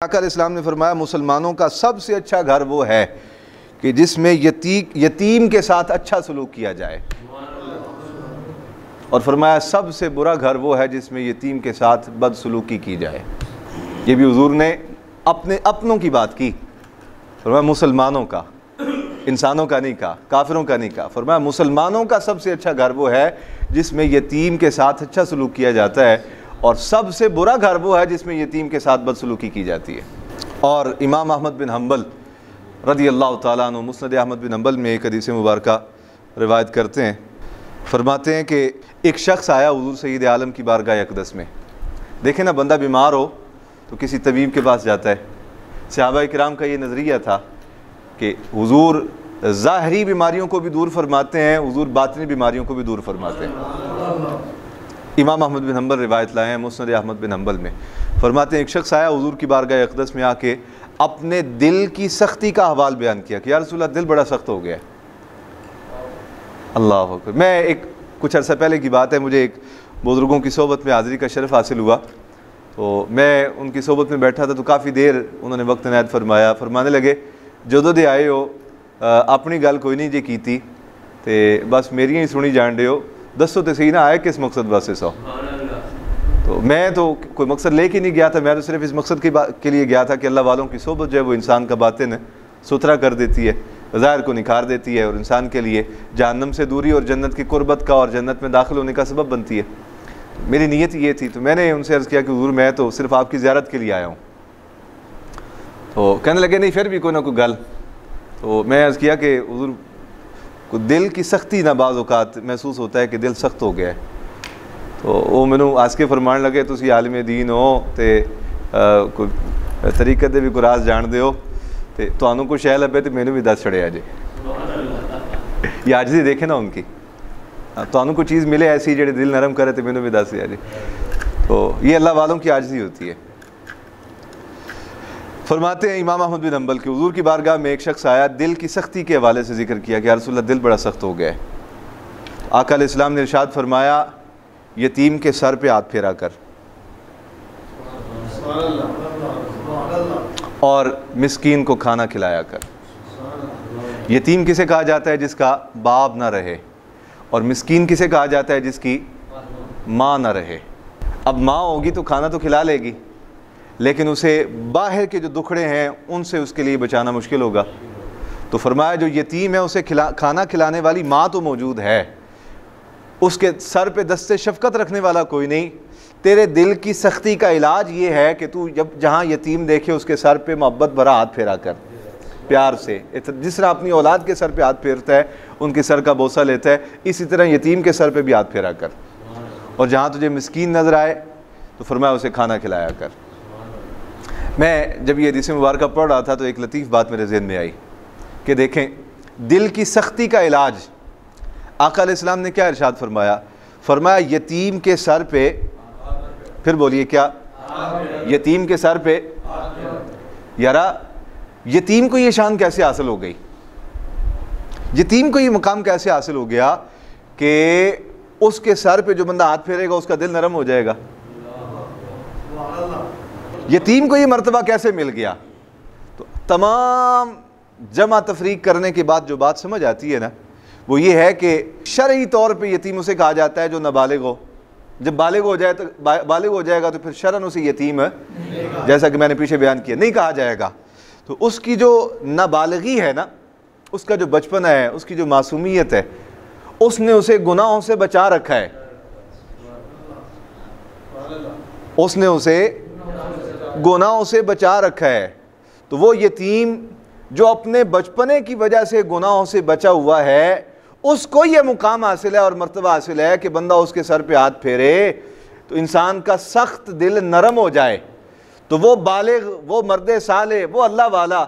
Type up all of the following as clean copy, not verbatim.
آقا علیہ السلام نے فرمایا مسلمانوں کا سب سے اچھا گھر وہ ہے کہ جس میں یتیم کے ساتھ اچھا سلوک کیا جائے، اور فرمایا سب سے برا گھر وہ ہے جس میں یتیم کے ساتھ بد سلوکی کی جائے۔ یہ بھی حضور نے اپنوں کی بات کی، فرمایا مسلمانوں کا، انسانوں کا نہیں کہا، کافروں کا نہیں کہا، فرمایا مسلمانوں کا سب سے اچھا گھر وہ ہے جس میں یتیم کے ساتھ اچھا سلوک کیا جاتا ہے، اور سب سے برا گھر وہ ہے جس میں یتیم کے ساتھ بدسلوکی کی جاتی ہے۔ اور امام احمد بن حنبل رضی اللہ تعالیٰ عنہ مسند احمد بن حنبل میں ایک حدیث مبارکہ روایت کرتے ہیں، فرماتے ہیں کہ ایک شخص آیا حضور سید عالم کی بارگاہ اقدس میں۔ دیکھیں نا، بندہ بیمار ہو تو کسی طبیب کے پاس جاتا ہے۔ صحابہ کرام کا یہ نظریہ تھا کہ حضور ظاہری بیماریوں کو بھی دور فرماتے ہیں، حضور باطنی بیماریوں کو بھی دور فرماتے ہیں۔ امام احمد بن حنبل روایت لائے ہیں مسند احمد بن حنبل میں، فرماتے ہیں ایک شخص آیا حضور کی بارگاہ اقدس میں آ کے اپنے دل کی سختی کا حوال بیان کیا کہ یا رسول اللہ دل بڑا سخت ہو گیا ہے۔ اللہ اکبر۔ میں کچھ عرصہ پہلے کی بات ہے، مجھے ایک بزرگوں کی صحبت میں حاضری کا شرف حاصل ہوا، تو میں ان کی صحبت میں بیٹھا تھا تو کافی دیر انہوں نے وقت عنایت فرمایا، فرمانے لگے جدوں دے آئے ہو اپنی گل کوئی نہیں جی کیتی تے بس میری ہی سنی جان رہے ہو، دسو تے صحیح نہ آئے کس مقصد واسطے سو۔ تو میں تو کوئی مقصد لے کے نہیں گیا تھا، میں تو صرف اس مقصد کے لیے گیا تھا کہ اللہ والوں کی صحبت جو ہے وہ انسان کا باطن ستھرا کر دیتی ہے، ظاہر کو نکھار دیتی ہے، اور انسان کے لیے جہنم سے دوری اور جنت کی قربت کا اور جنت میں داخل ہونے کا سبب بنتی ہے۔ میری نیت یہ تھی، تو میں نے ان سے عرض کیا کہ حضور میں تو صرف آپ کی زیارت کے لیے آیا ہوں۔ تو کہنے لگے نہیں پھر بھی کوئی نہ کوئی گل۔ تو میں عرض کیا کہ حضور کو دل کی سختی نہ بعض اوقات محسوس ہوتا ہے کہ دل سخت ہو گیا ہے۔ تو وہ مینوں آس کے فرمان لگے تسی عالم دین ہو تے کوئی طریقت دے بھی کوئی راز جان دے ہو تے تانوں کوئی شے لبے تے مینوں بھی دس چھڑیا جے۔ یہ عاجزی دیکھیں نا ان کی، تانوں کوئی چیز ملے ایسی جڑے دل نرم کرے تے مینوں بھی دس دیا جے۔ تو یہ اللہ والوں کی عاجزی ہوتی ہے۔ فرماتے ہیں امام احمد بن حنبل کہ حضور کی بارگاہ میں ایک شخص آیا، دل کی سختی کے حوالے سے ذکر کیا کہ یا رسول اللہ دل بڑا سخت ہو گیا ہے۔ آقا علیہ السلام نے ارشاد فرمایا یتیم کے سر پہ ہاتھ پھیرا کر اور مسکین کو کھانا کھلایا کر۔ یتیم کسے کہا جاتا ہے؟ جس کا باپ نہ رہے، اور مسکین کسے کہا جاتا ہے؟ جس کی ماں نہ رہے۔ اب ماں ہوگی تو کھانا تو کھلا لے گی، لیکن اسے باہر کے جو دکھڑے ہیں ان سے اس کے لیے بچانا مشکل ہوگا۔ تو فرمایا جو یتیم ہے اسے کھانا کھلانے والی ماں تو موجود ہے، اس کے سر پہ دست شفقت رکھنے والا کوئی نہیں۔ تیرے دل کی سختی کا علاج یہ ہے کہ تو جہاں یتیم دیکھے اس کے سر پہ محبت بھرا ہاتھ پھیرا کر، پیار سے، جس طرح اپنی اولاد کے سر پہ ہاتھ پھیرتا ہے، ان کے سر کا بوسہ لیتا ہے، اسی طرح یتیم کے سر پہ بھی ہاتھ پھیرا کر، اور جہاں تجھے مسکین نظر آئے تو فرمایا اسے کھانا کھلایا کر۔ میں جب یہ حدیث مبارکہ پڑھ رہا تھا تو ایک لطیف بات میرے ذہن میں آئی کہ دیکھیں دل کی سختی کا علاج آقا علیہ السلام نے کیا ارشاد فرمایا؟ فرمایا یتیم کے سر پہ، پھر بولیے کیا؟ یتیم کے سر پہ۔ یارا یتیم کو یہ شان کیسے حاصل ہو گئی؟ یتیم کو یہ مقام کیسے حاصل ہو گیا کہ اس کے سر پہ جو بندہ ہاتھ پھیرے گا اس کا دل نرم ہو جائے گا؟ یتیم کو یہ مرتبہ کیسے مل گیا؟ تو تمام جمع تفریق کرنے کے بعد جو بات سمجھ آتی ہے نا وہ یہ ہے کہ شرعی طور پہ یتیم اسے کہا جاتا ہے جو نابالغ ہو۔ جب بالغ ہو جائے گا تو پھر شرعاً اسے یتیم ہے، جیسا کہ میں نے پیچھے بیان کیا، نہیں کہا جائے گا۔ تو اس کی جو نابالغی ہے نا، اس کا جو بچپن ہے، اس کی جو معصومیت ہے، اس نے اسے گناہوں سے بچا رکھا ہے، اس نے اسے گناہوں سے بچا رکھا ہے۔ تو وہ یتیم جو اپنے بچپنے کی وجہ سے گناہوں سے بچا ہوا ہے، اس کو یہ مقام حاصل ہے اور مرتبہ حاصل ہے کہ بندہ اس کے سر پہ ہاتھ پھیرے تو انسان کا سخت دل نرم ہو جائے۔ تو وہ بالغ، وہ مرد صالح، وہ اللہ والا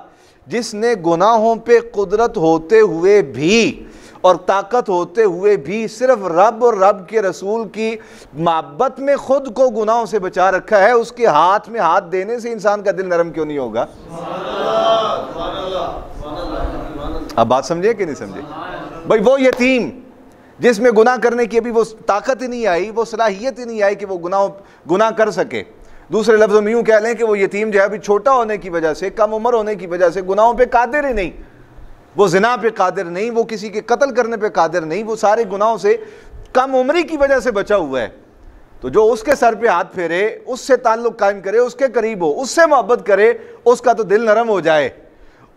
جس نے گناہوں پہ قدرت ہوتے ہوئے بھی اور طاقت ہوتے ہوئے بھی صرف رب اور رب کے رسول کی محبت میں خود کو گناہوں سے بچا رکھا ہے، اس کے ہاتھ میں ہاتھ دینے سے انسان کا دل نرم کیوں نہیں ہوگا؟ اب بات سمجھے کہ نہیں سمجھے؟ بھائی وہ یتیم جس میں گناہ کرنے کی ابھی وہ طاقت ہی نہیں آئی، وہ صلاحیت ہی نہیں آئی کہ وہ گناہ کر سکے، دوسرے لفظوں میں یوں کہہ لیں کہ وہ یتیم جو ہے ابھی چھوٹا ہونے کی وجہ سے، کم عمر ہونے کی وجہ سے گناہوں پہ قادر ہی نہیں، وہ زنا پہ قادر نہیں، وہ کسی کے قتل کرنے پہ قادر نہیں، وہ سارے گناہوں سے کم عمری کی وجہ سے بچا ہوا ہے. تو جو اس کے سر پہ ہاتھ پھیرے، اس سے تعلق قائم کرے، اس کے قریب ہو، اس سے محبت کرے، اس کا تو دل نرم ہو جائے.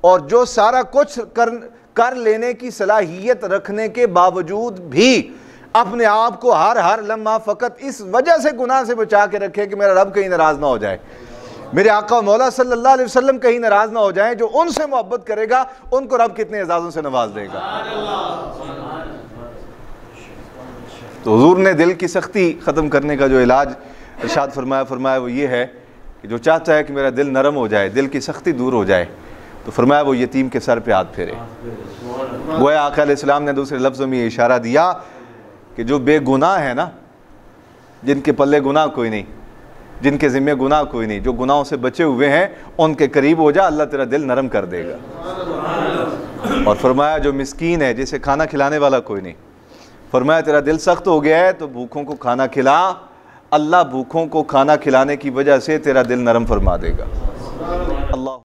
اور جو سارا کچھ کر لینے کی صلاحیت رکھنے کے باوجود بھی اپنے آپ کو ہر لمحہ فقط اس وجہ سے گناہ سے بچا کے رکھے کہ میرا رب کہیں ناراض نہ ہو جائے، میرے آقا و مولا صلی اللہ علیہ وسلم کہیں ناراض نہ ہو جائیں. جو ان سے محبت کرے گا ان کو رب کتنے اعزازوں سے نواز دے گا. تو حضور نے دل کی سختی ختم کرنے کا جو علاج ارشاد فرمایا وہ یہ ہے کہ جو چاہتا ہے کہ میرا دل نرم ہو جائے، دل کی سختی دور ہو جائے، تو فرمایا وہ یتیم کے سر پہ ہاتھ پھیرے. گویا آقا علیہ السلام نے دوسرے لفظوں میں یہ اشارہ دیا کہ جو بے گناہ ہے نا، جن کے پلے گناہ کوئی نہیں، جن کے ذمہ گناہ کوئی نہیں، جو گناہوں سے بچے ہوئے ہیں، ان کے قریب ہو جا، اللہ تیرا دل نرم کر دے گا. اور فرمایا جو مسکین ہے، جسے کھانا کھلانے والا کوئی نہیں، فرمایا تیرا دل سخت ہو گیا ہے تو بھوکوں کو کھانا کھلا، اللہ بھوکوں کو کھانا کھلانے کی وجہ سے تیرا دل نرم فرما دے گا.